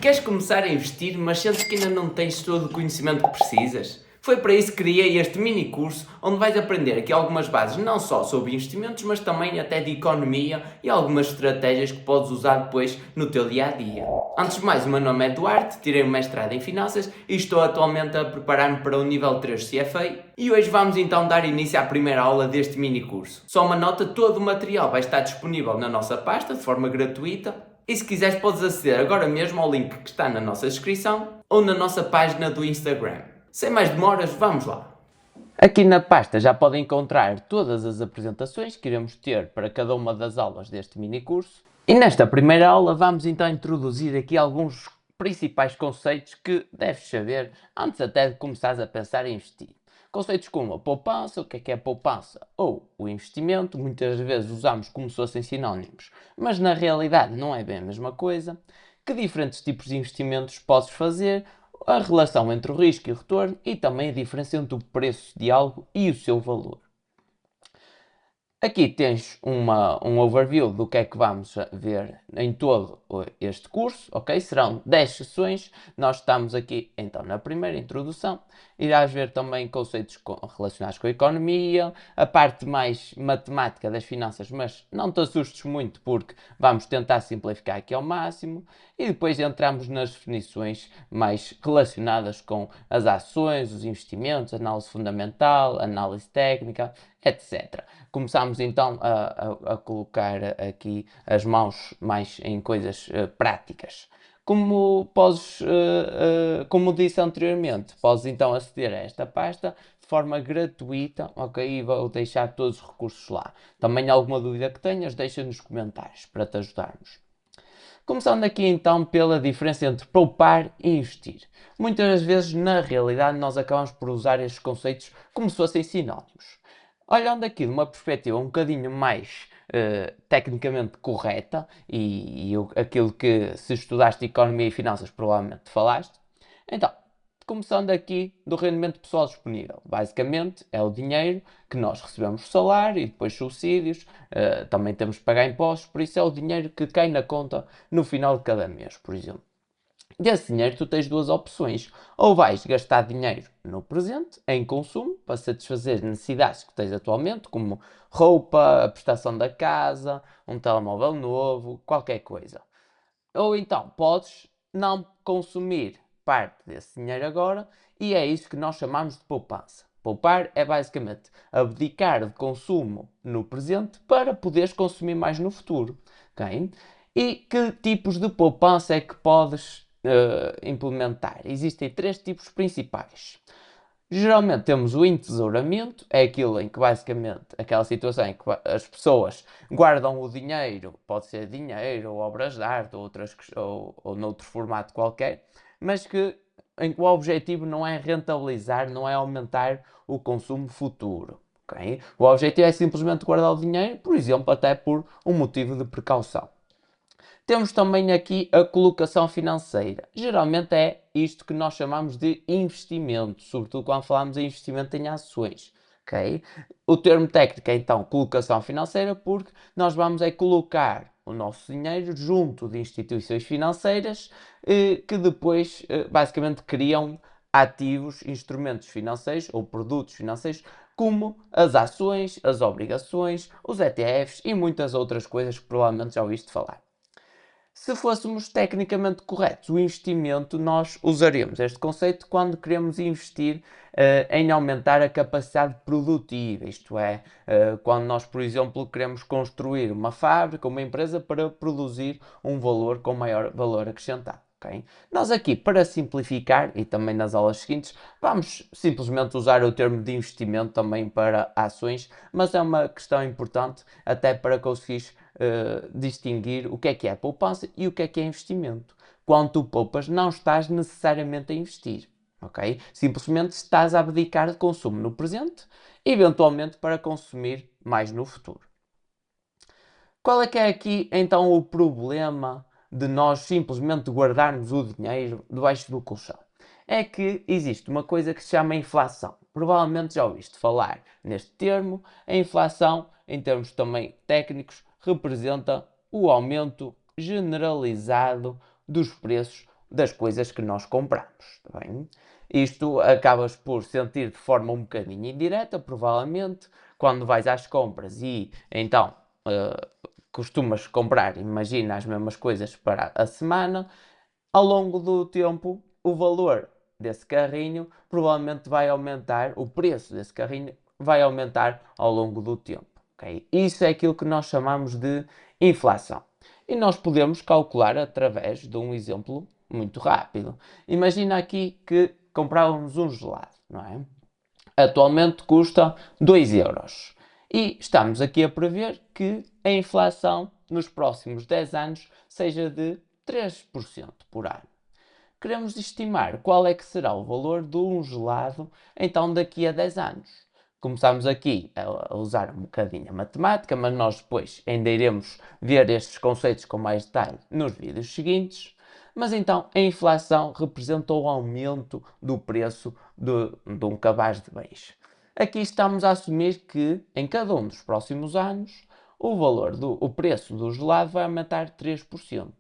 Queres começar a investir, mas sentes que ainda não tens todo o conhecimento que precisas? Foi para isso que criei este mini curso, onde vais aprender aqui algumas bases não só sobre investimentos, mas também até de economia e algumas estratégias que podes usar depois no teu dia a dia. Antes de mais, o meu nome é Duarte, tirei um mestrado em Finanças e estou atualmente a preparar-me para o nível 3 CFA. E hoje vamos então dar início à primeira aula deste mini curso. Só uma nota, todo o material vai estar disponível na nossa pasta de forma gratuita. E se quiseres podes aceder agora mesmo ao link que está na nossa descrição ou na nossa página do Instagram. Sem mais demoras, vamos lá! Aqui na pasta já podem encontrar todas as apresentações que iremos ter para cada uma das aulas deste mini curso. E nesta primeira aula vamos então introduzir aqui alguns principais conceitos que deves saber antes até de começares a pensar em investir. Conceitos como a poupança, o que é a poupança, ou o investimento, muitas vezes usamos como se fossem sinónimos, mas na realidade não é bem a mesma coisa. Que diferentes tipos de investimentos podes fazer, a relação entre o risco e o retorno e também a diferença entre o preço de algo e o seu valor. Aqui tens um overview do que é que vamos ver em todo este curso, ok? Serão 10 sessões, nós estamos aqui então na primeira introdução, irás ver também conceitos relacionados com a economia, a parte mais matemática das finanças, mas não te assustes muito porque vamos tentar simplificar aqui ao máximo, e depois entramos nas definições mais relacionadas com as ações, os investimentos, análise fundamental, análise técnica, etc. Começamos então a colocar aqui as mãos mais em coisas práticas. Como disse anteriormente, podes então aceder a esta pasta de forma gratuita, ok? E vou deixar todos os recursos lá. Também alguma dúvida que tenhas, deixa nos comentários para te ajudarmos. Começando aqui então pela diferença entre poupar e investir. Muitas vezes, na realidade, nós acabamos por usar estes conceitos como se fossem sinónimos. Olhando aqui de uma perspectiva um bocadinho mais tecnicamente correta, e aquilo que se estudaste Economia e Finanças provavelmente falaste, então, começando aqui do rendimento pessoal disponível. Basicamente é o dinheiro que nós recebemos de salário e depois subsídios, também temos que pagar impostos, por isso é o dinheiro que cai na conta no final de cada mês, por exemplo. Desse dinheiro tu tens duas opções. Ou vais gastar dinheiro no presente, em consumo, para satisfazer necessidades que tens atualmente, como roupa, a prestação da casa, um telemóvel novo, qualquer coisa. Ou então podes não consumir parte desse dinheiro agora, e é isso que nós chamamos de poupança. Poupar é basicamente abdicar de consumo no presente para poderes consumir mais no futuro. Okay? E que tipos de poupança é que podes implementar? Existem 3 tipos principais. Geralmente temos o entesouramento, é aquilo em que basicamente, aquela situação em que as pessoas guardam o dinheiro, pode ser dinheiro ou obras de arte ou noutro formato qualquer, mas em que o objetivo não é rentabilizar, não é aumentar o consumo futuro. Okay? O objetivo é simplesmente guardar o dinheiro, por exemplo, até por um motivo de precaução. Temos também aqui a colocação financeira. Geralmente é isto que nós chamamos de investimento, sobretudo quando falamos em investimento em ações. Okay? O termo técnico é então colocação financeira, porque nós vamos colocar o nosso dinheiro junto de instituições financeiras que depois basicamente criam ativos, instrumentos financeiros ou produtos financeiros como as ações, as obrigações, os ETFs e muitas outras coisas que provavelmente já ouviste falar. Se fôssemos tecnicamente corretos, o investimento, nós usaremos este conceito quando queremos investir em aumentar a capacidade produtiva, isto é, quando nós, por exemplo, queremos construir uma fábrica, uma empresa para produzir um valor com maior valor acrescentado. Okay? Nós aqui, para simplificar, e também nas aulas seguintes, vamos simplesmente usar o termo de investimento também para ações, mas é uma questão importante até para conseguires distinguir o que é poupança e o que é investimento. Quando tu poupas, não estás necessariamente a investir. Okay? Simplesmente estás a abdicar de consumo no presente, eventualmente para consumir mais no futuro. Qual é que é aqui então o problema de nós simplesmente guardarmos o dinheiro debaixo do colchão? É que existe uma coisa que se chama inflação. Provavelmente já ouviste falar neste termo. A inflação, em termos também técnicos, representa o aumento generalizado dos preços das coisas que nós compramos, tá bem? Isto acabas por sentir de forma um bocadinho indireta, provavelmente, quando vais às compras e então costumas comprar, imagina, as mesmas coisas para a semana, ao longo do tempo o valor desse carrinho provavelmente vai aumentar, o preço desse carrinho vai aumentar ao longo do tempo. Okay? Isso é aquilo que nós chamamos de inflação. E nós podemos calcular através de um exemplo muito rápido. Imagina aqui que comprávamos um gelado, não é? Atualmente custa 2 euros. E estamos aqui a prever que a inflação nos próximos 10 anos seja de 3% por ano. Queremos estimar qual é que será o valor de um gelado então daqui a 10 anos. Começamos aqui a usar um bocadinho a matemática, mas nós depois ainda iremos ver estes conceitos com mais detalhe nos vídeos seguintes. Mas então a inflação representa o aumento do preço de um cabaz de bens. Aqui estamos a assumir que em cada um dos próximos anos o preço do gelado vai aumentar 3%.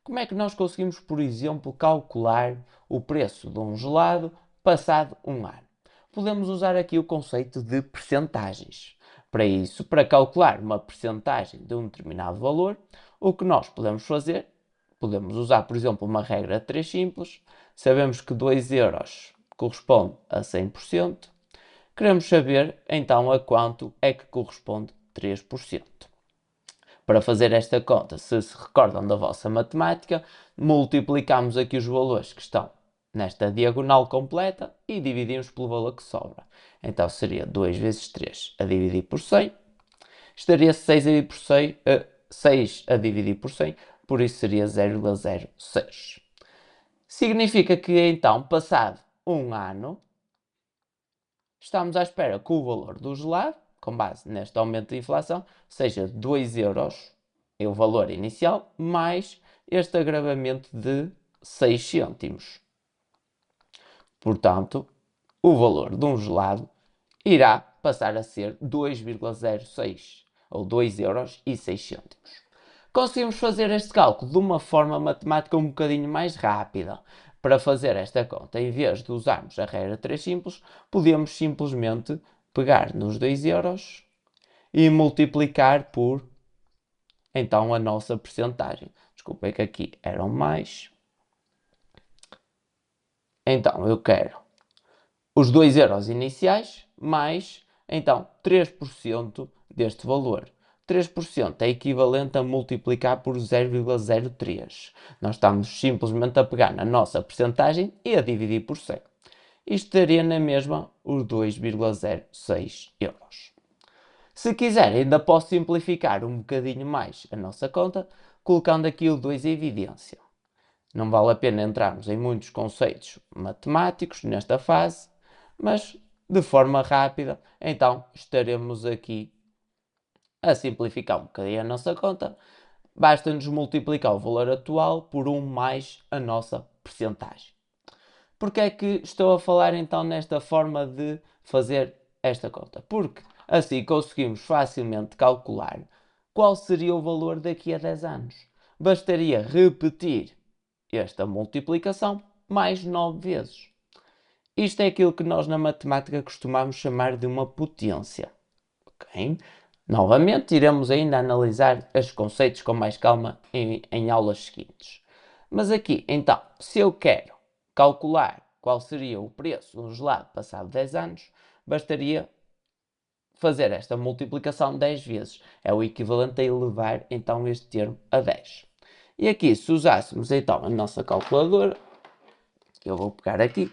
Como é que nós conseguimos, por exemplo, calcular o preço de um gelado passado um ano? Podemos usar aqui o conceito de percentagens. Para isso, para calcular uma percentagem de um determinado valor, o que nós podemos fazer, podemos usar, por exemplo, uma regra de 3 simples. Sabemos que 2 euros corresponde a 100%. Queremos saber, então, a quanto é que corresponde 3%. Para fazer esta conta, se recordam da vossa matemática, multiplicamos aqui os valores que estão nesta diagonal completa e dividimos pelo valor que sobra. Então seria 2 vezes 3 a dividir por 100. Estaria 6 a dividir por 100, 6 a dividir por 100, por isso seria 0,06. Significa que então, passado um ano, estamos à espera que o valor do gelado, com base neste aumento de inflação, seja 2 euros, é o valor inicial, mais este agravamento de 6 cêntimos. Portanto, o valor de um gelado irá passar a ser 2,06 ou 2 euros e 6 cêntimos. Conseguimos fazer este cálculo de uma forma matemática um bocadinho mais rápida. Para fazer esta conta, em vez de usarmos a regra 3 simples, podemos simplesmente pegar nos 2 euros e multiplicar por, então, a nossa percentagem. Desculpem que aqui eram mais. Então, eu quero os 2 euros iniciais mais, então, 3% deste valor. 3% é equivalente a multiplicar por 0,03. Nós estamos simplesmente a pegar na nossa percentagem e a dividir por 100. Isto daria na mesma os 2,06 euros. Se quiser, ainda posso simplificar um bocadinho mais a nossa conta, colocando aqui o 2 em evidência. Não vale a pena entrarmos em muitos conceitos matemáticos nesta fase, mas de forma rápida, então estaremos aqui a simplificar um bocadinho a nossa conta. Basta-nos multiplicar o valor atual por 1 mais a nossa percentagem. Porque é que estou a falar então nesta forma de fazer esta conta? Porque assim conseguimos facilmente calcular qual seria o valor daqui a 10 anos. Bastaria repetir esta multiplicação mais 9 vezes. Isto é aquilo que nós na matemática costumamos chamar de uma potência. Okay? Novamente, iremos ainda analisar os conceitos com mais calma em aulas seguintes. Mas aqui, então, se eu quero calcular qual seria o preço de um gelado passado 10 anos, bastaria fazer esta multiplicação 10 vezes. É o equivalente a elevar, então, este termo a 10. E aqui, se usássemos, então, a nossa calculadora, que eu vou pegar aqui,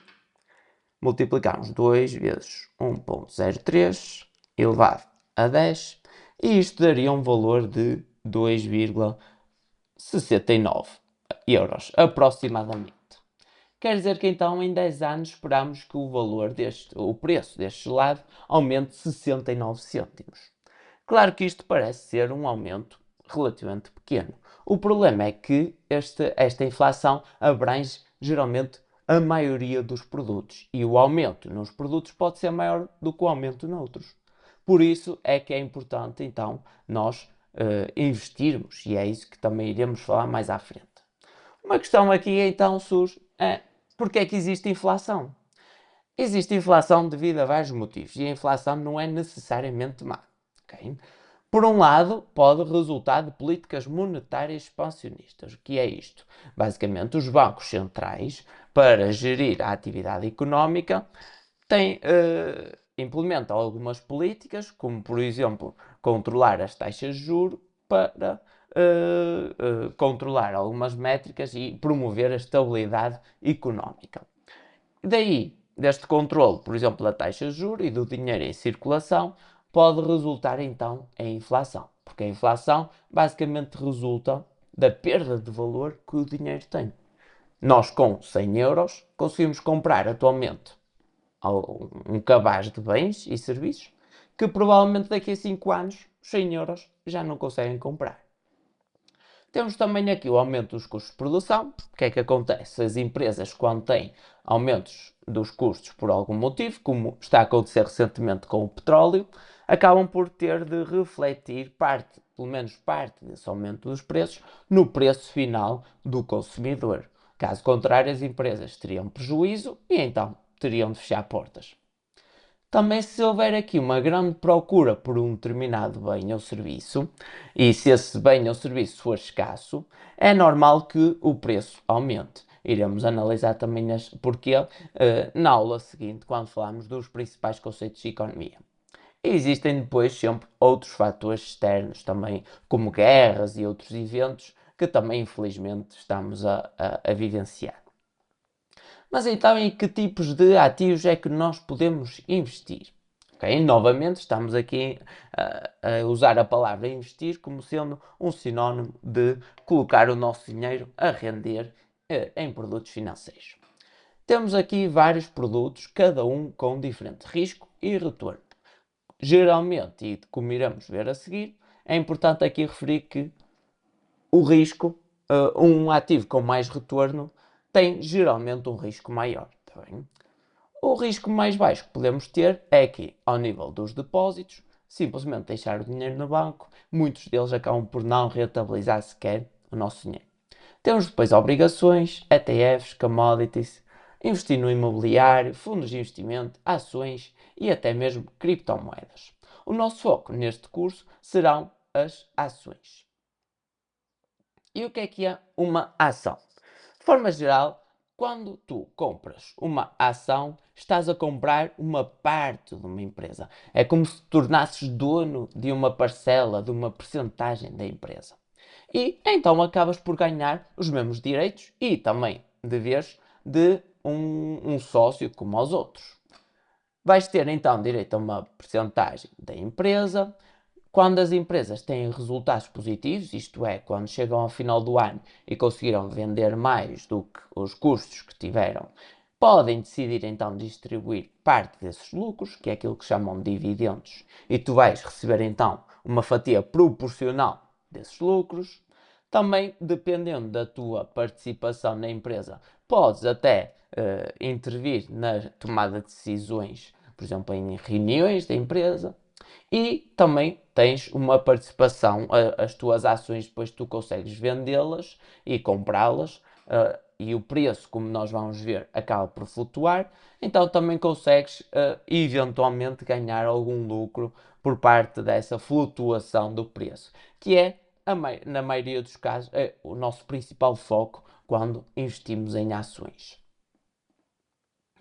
multiplicamos 2 vezes 1,03 elevado a 10, e isto daria um valor de 2,69 euros, aproximadamente. Quer dizer que então em 10 anos esperamos que o preço deste gelado aumente 69 cêntimos. Claro que isto parece ser um aumento relativamente pequeno. O problema é que esta inflação abrange geralmente a maioria dos produtos e o aumento nos produtos pode ser maior do que o aumento noutros. Por isso é que é importante então nós investirmos e é isso que também iremos falar mais à frente. Uma questão aqui então surge é porque é que existe inflação? Existe inflação devido a vários motivos e a inflação não é necessariamente má. Okay? Por um lado, pode resultar de políticas monetárias expansionistas. O que é isto? Basicamente, os bancos centrais, para gerir a atividade económica, implementam algumas políticas, como por exemplo, controlar as taxas de juros para controlar algumas métricas e promover a estabilidade económica. Daí, deste controle, por exemplo, da taxa de juros e do dinheiro em circulação, pode resultar então em inflação. Porque a inflação basicamente resulta da perda de valor que o dinheiro tem. Nós, com 100 euros, conseguimos comprar atualmente um cabaz de bens e serviços que provavelmente daqui a 5 anos, 100 euros já não conseguem comprar. Temos também aqui o aumento dos custos de produção. O que é que acontece? As empresas, quando têm aumentos dos custos por algum motivo, como está a acontecer recentemente com o petróleo, acabam por ter de refletir parte, pelo menos parte desse aumento dos preços, no preço final do consumidor. Caso contrário, as empresas teriam prejuízo e então teriam de fechar portas. Também, se houver aqui uma grande procura por um determinado bem ou serviço, e se esse bem ou serviço for escasso, é normal que o preço aumente. Iremos analisar também porquê na aula seguinte, quando falarmos dos principais conceitos de economia. E existem depois sempre outros fatores externos também, como guerras e outros eventos, que também infelizmente estamos a vivenciar. Mas então, em que tipos de ativos é que nós podemos investir? Okay? Novamente, estamos aqui a usar a palavra investir como sendo um sinónimo de colocar o nosso dinheiro a render em produtos financeiros. Temos aqui vários produtos, cada um com diferente risco e retorno. Geralmente, e como iremos ver a seguir, é importante aqui referir que o risco, um ativo com mais retorno, tem geralmente um risco maior. Tá bem? O risco mais baixo que podemos ter é que, ao nível dos depósitos, simplesmente deixar o dinheiro no banco, muitos deles acabam por não rentabilizar sequer o nosso dinheiro. Temos depois obrigações, ETFs, commodities, investir no imobiliário, fundos de investimento, ações e até mesmo criptomoedas. O nosso foco neste curso serão as ações. E o que é uma ação? De forma geral, quando tu compras uma ação, estás a comprar uma parte de uma empresa. É como se te tornasses dono de uma parcela, de uma percentagem da empresa. E então acabas por ganhar os mesmos direitos e também deveres de um sócio como aos outros. Vais ter então direito a uma percentagem da empresa. Quando as empresas têm resultados positivos, isto é, quando chegam ao final do ano e conseguiram vender mais do que os custos que tiveram, podem decidir então distribuir parte desses lucros, que é aquilo que chamam de dividendos, e tu vais receber então uma fatia proporcional desses lucros. Também, dependendo da tua participação na empresa, podes até intervir na tomada de decisões, por exemplo, em reuniões da empresa. E também tens uma participação, as tuas ações depois tu consegues vendê-las e comprá-las, e o preço, como nós vamos ver, acaba por flutuar, então também consegues eventualmente ganhar algum lucro por parte dessa flutuação do preço, que é, na maioria dos casos, é o nosso principal foco quando investimos em ações.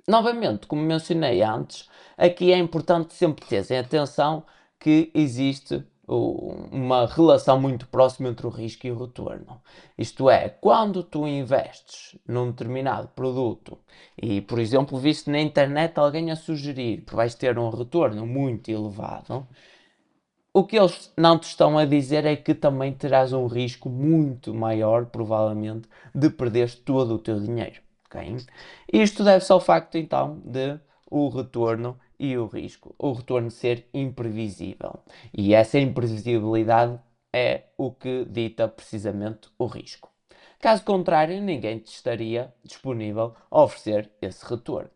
Novamente, como mencionei antes, aqui é importante sempre ter atenção que existe uma relação muito próxima entre o risco e o retorno. Isto é, quando tu investes num determinado produto e, por exemplo, viste na internet alguém a sugerir que vais ter um retorno muito elevado, o que eles não te estão a dizer é que também terás um risco muito maior, provavelmente, de perderes todo o teu dinheiro. Okay? Isto deve-se ao facto, então, de o retorno e o risco. O retorno ser imprevisível. E essa imprevisibilidade é o que dita precisamente o risco. Caso contrário, ninguém te estaria disponível a oferecer esse retorno.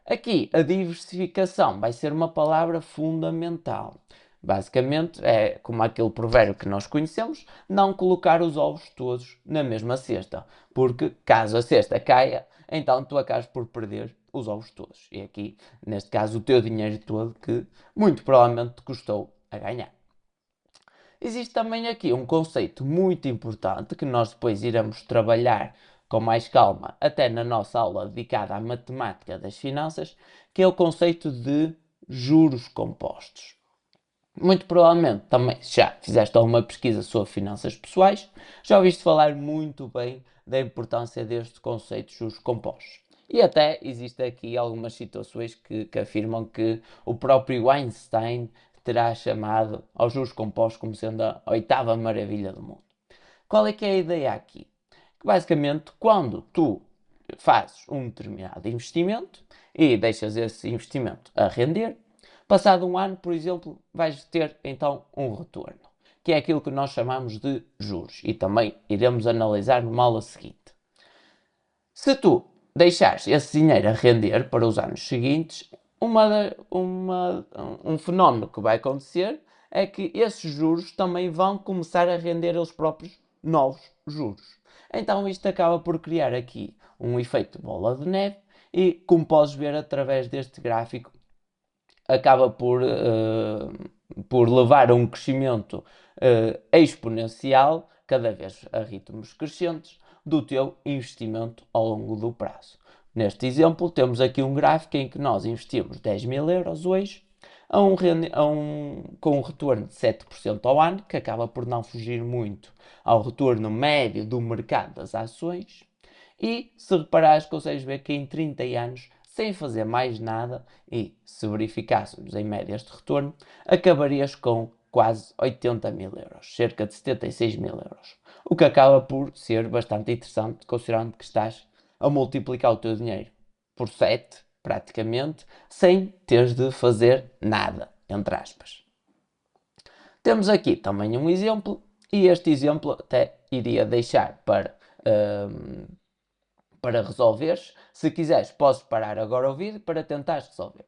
Aqui, a diversificação vai ser uma palavra fundamental. Basicamente, é como aquele provérbio que nós conhecemos, não colocar os ovos todos na mesma cesta, porque caso a cesta caia, então tu acabas por perder os ovos todos. E aqui, neste caso, o teu dinheiro todo que muito provavelmente te custou a ganhar. Existe também aqui um conceito muito importante que nós depois iremos trabalhar com mais calma, até na nossa aula dedicada à matemática das finanças, que é o conceito de juros compostos. Muito provavelmente também, se já fizeste alguma pesquisa sobre finanças pessoais, já ouviste falar muito bem da importância deste conceito de juros compostos. E até existem aqui algumas situações que afirmam que o próprio Einstein terá chamado aos juros compostos como sendo a oitava maravilha do mundo. Qual é que é a ideia aqui? Que basicamente, quando tu fazes um determinado investimento e deixas esse investimento a render, passado um ano, por exemplo, vais ter então um retorno, que é aquilo que nós chamamos de juros, e também iremos analisar numa aula seguinte. Se tu deixares esse dinheiro a render para os anos seguintes, um fenómeno que vai acontecer é que esses juros também vão começar a render eles próprios novos juros. Então isto acaba por criar aqui um efeito bola de neve e, como podes ver através deste gráfico, acaba por levar a um crescimento exponencial, cada vez a ritmos crescentes, do teu investimento ao longo do prazo. Neste exemplo, temos aqui um gráfico em que nós investimos 10.000 euros hoje, com um retorno de 7% ao ano, que acaba por não fugir muito ao retorno médio do mercado das ações. E, se reparares, consegues ver que em 30 anos, sem fazer mais nada, e se verificássemos em média este retorno, acabarias com quase 80.000 euros, cerca de 76.000 euros. O que acaba por ser bastante interessante, considerando que estás a multiplicar o teu dinheiro por 7, praticamente, sem teres de fazer nada, entre aspas. Temos aqui também um exemplo, e este exemplo até iria deixar para resolveres. Se quiseres, podes parar agora o vídeo para tentares resolver.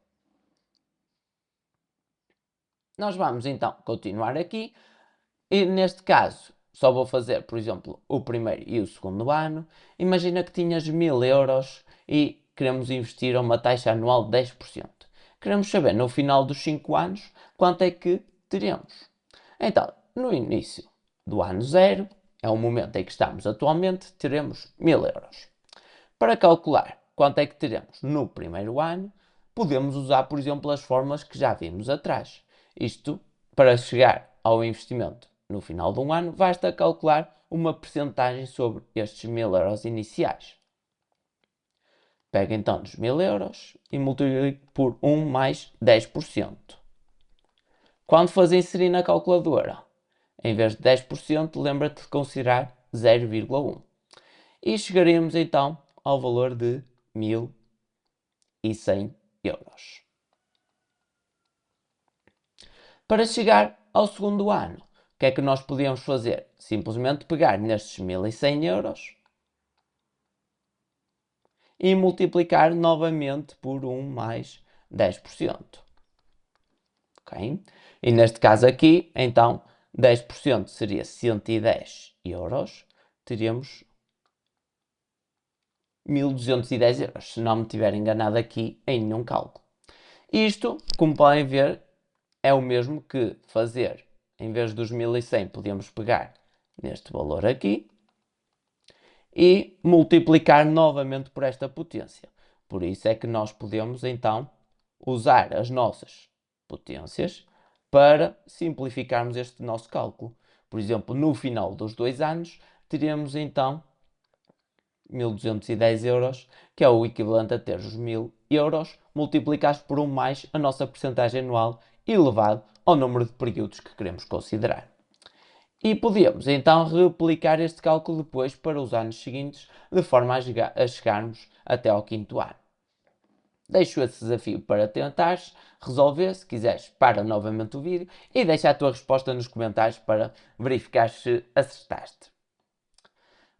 Nós vamos então continuar aqui, e neste caso só vou fazer, por exemplo, o primeiro e o segundo ano. Imagina que tinhas 1.000 euros e queremos investir a uma taxa anual de 10%. Queremos saber no final dos 5 anos quanto é que teremos. Então, no início do ano 0, é o momento em que estamos atualmente, teremos 1.000 euros. Para calcular quanto é que teremos no primeiro ano, podemos usar, por exemplo, as fórmulas que já vimos atrás. Isto, para chegar ao investimento no final de um ano, basta calcular uma percentagem sobre estes 1.000 euros iniciais. Pega então dos 1.000 euros e multiplica por 1 mais 10%. Quando fores inserir na calculadora, em vez de 10%, lembra-te de considerar 0,1. E chegaremos então ao valor de 1.100 euros. Para chegar ao segundo ano, o que é que nós podíamos fazer? Simplesmente pegar nestes 1.100 euros e multiplicar novamente por 1 mais 10%. Ok? E neste caso aqui, então, 10% seria 110 euros. Teríamos 1.210 euros, se não me tiver enganado aqui em nenhum cálculo. Isto, como podem ver, é o mesmo que fazer, em vez dos 1.100, podíamos pegar neste valor aqui e multiplicar novamente por esta potência. Por isso é que nós podemos, então, usar as nossas potências para simplificarmos este nosso cálculo. Por exemplo, no final dos 2 anos, teremos, então, 1.210 euros, que é o equivalente a ter os 1.000 euros multiplicados por 1 mais a nossa percentagem anual elevado ao número de períodos que queremos considerar. E podemos então replicar este cálculo depois para os anos seguintes, de forma a chegarmos até ao quinto ano. Deixo esse desafio para tentares resolver. Se quiseres, para novamente o vídeo e deixa a tua resposta nos comentários para verificar se acertaste.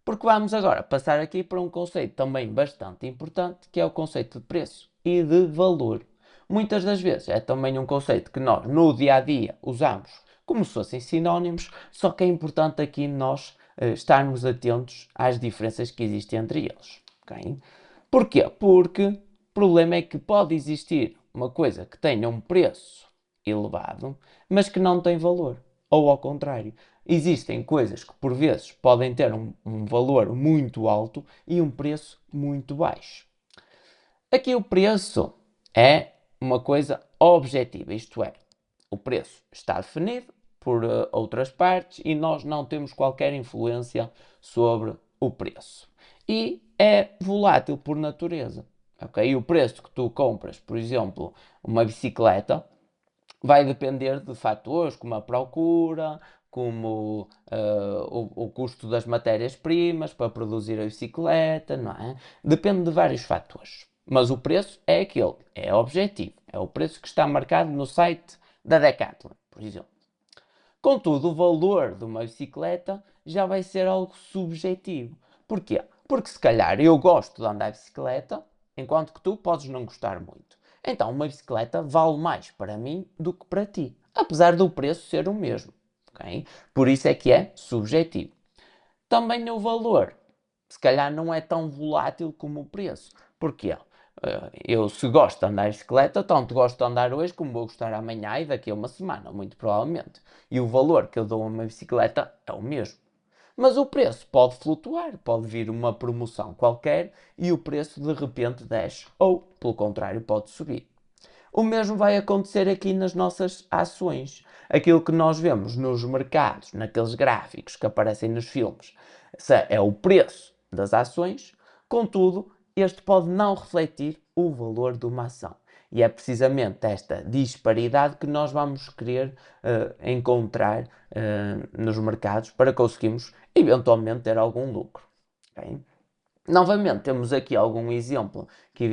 Porque vamos agora passar aqui para um conceito também bastante importante, que é o conceito de preço e de valor. muitas das vezes é também um conceito que nós no dia a dia usamos como se fossem sinónimos, só que é importante aqui nós estarmos atentos às diferenças que existem entre eles. Okay? Porquê? Porque o problema é que pode existir uma coisa que tenha um preço elevado, mas que não tem valor. Ou ao contrário, existem coisas que por vezes podem ter um valor muito alto e um preço muito baixo. Aqui o preço é uma coisa objetiva, isto é, o preço está definido por outras partes e nós não temos qualquer influência sobre o preço. E é volátil por natureza. Okay? E o preço que tu compras, por exemplo, uma bicicleta, vai depender de fatores como a procura, como o custo das matérias-primas para produzir a bicicleta, não é? Depende de vários fatores. Mas o preço é aquele, é objetivo. É o preço que está marcado no site da Decathlon, por exemplo. Contudo, o valor de uma bicicleta já vai ser algo subjetivo. Porquê? Porque se calhar eu gosto de andar de bicicleta, enquanto que tu podes não gostar muito. Então uma bicicleta vale mais para mim do que para ti, apesar do preço ser o mesmo. Okay? Por isso é que é subjetivo. Também o valor, se calhar não é tão volátil como o preço. Porquê? Eu, se gosto de andar de bicicleta, tanto gosto de andar hoje como vou gostar amanhã e daqui a uma semana, muito provavelmente. E o valor que eu dou a uma bicicleta é o mesmo. Mas o preço pode flutuar, pode vir uma promoção qualquer e o preço de repente desce, ou, pelo contrário, pode subir. O mesmo vai acontecer aqui nas nossas ações. Aquilo que nós vemos nos mercados, naqueles gráficos que aparecem nos filmes, é o preço das ações, contudo, este pode não refletir o valor de uma ação. E é precisamente esta disparidade que nós vamos querer encontrar nos mercados para conseguirmos eventualmente ter algum lucro. Okay? Novamente, temos aqui alguns exemplos que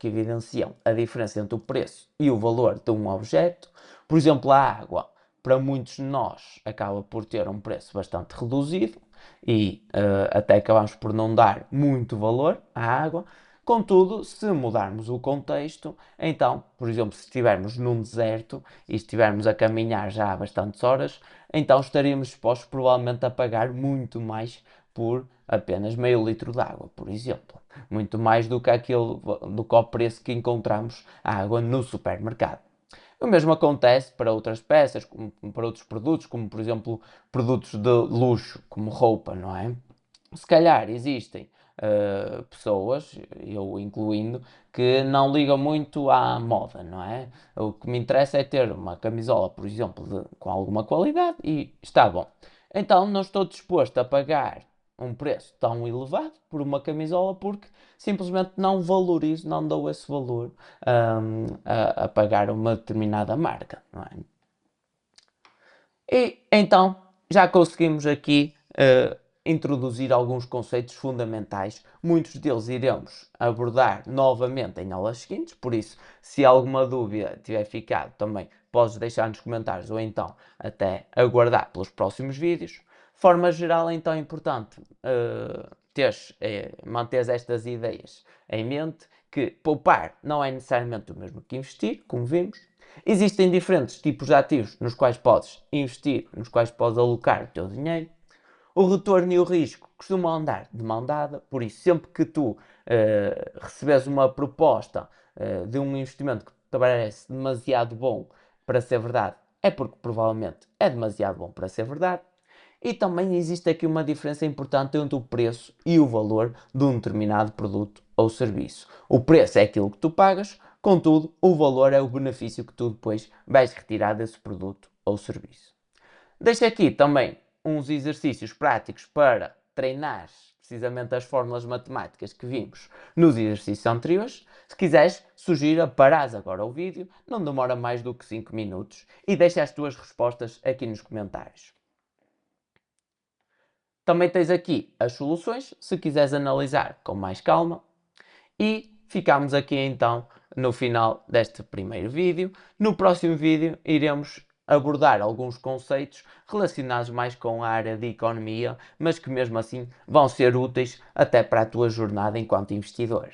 evidenciam a diferença entre o preço e o valor de um objeto. Por exemplo, a água, para muitos de nós, acaba por ter um preço bastante reduzido e até acabamos por não dar muito valor à água. Contudo, se mudarmos o contexto, então, por exemplo, se estivermos num deserto e estivermos a caminhar já há bastantes horas, então estaríamos expostos provavelmente a pagar muito mais por apenas meio litro de água, por exemplo. Muito mais do que o preço que encontramos a água no supermercado. O mesmo acontece para outras peças, como para outros produtos, como por exemplo produtos de luxo, como roupa, não é? Se calhar existem pessoas, eu incluindo, que não ligam muito à moda, não é? O que me interessa é ter uma camisola, por exemplo, com alguma qualidade e está bom. Então não estou disposto a pagar um preço tão elevado por uma camisola porque simplesmente não valorizo, não dou esse valor a pagar uma determinada marca, não é? E então já conseguimos aqui introduzir alguns conceitos fundamentais. Muitos deles iremos abordar novamente em aulas seguintes, por isso, se alguma dúvida tiver ficado, também podes deixar nos comentários ou então até aguardar pelos próximos vídeos. De forma geral, então é importante manteres estas ideias em mente, que poupar não é necessariamente o mesmo que investir, como vimos. Existem diferentes tipos de ativos nos quais podes investir, nos quais podes alocar o teu dinheiro. O retorno e o risco costumam andar de mão dada, por isso, sempre que tu recebes uma proposta de um investimento que te parece demasiado bom para ser verdade, é porque provavelmente é demasiado bom para ser verdade. E também existe aqui uma diferença importante entre o preço e o valor de um determinado produto ou serviço. O preço é aquilo que tu pagas, contudo, o valor é o benefício que tu depois vais retirar desse produto ou serviço. Deixo aqui também uns exercícios práticos para treinar precisamente as fórmulas matemáticas que vimos nos exercícios anteriores. Se quiseres, sugiro parares agora o vídeo, não demora mais do que 5 minutos e deixa as tuas respostas aqui nos comentários. Também tens aqui as soluções, se quiseres analisar com mais calma. E ficamos aqui então no final deste primeiro vídeo. No próximo vídeo iremos abordar alguns conceitos relacionados mais com a área de economia, mas que mesmo assim vão ser úteis até para a tua jornada enquanto investidor.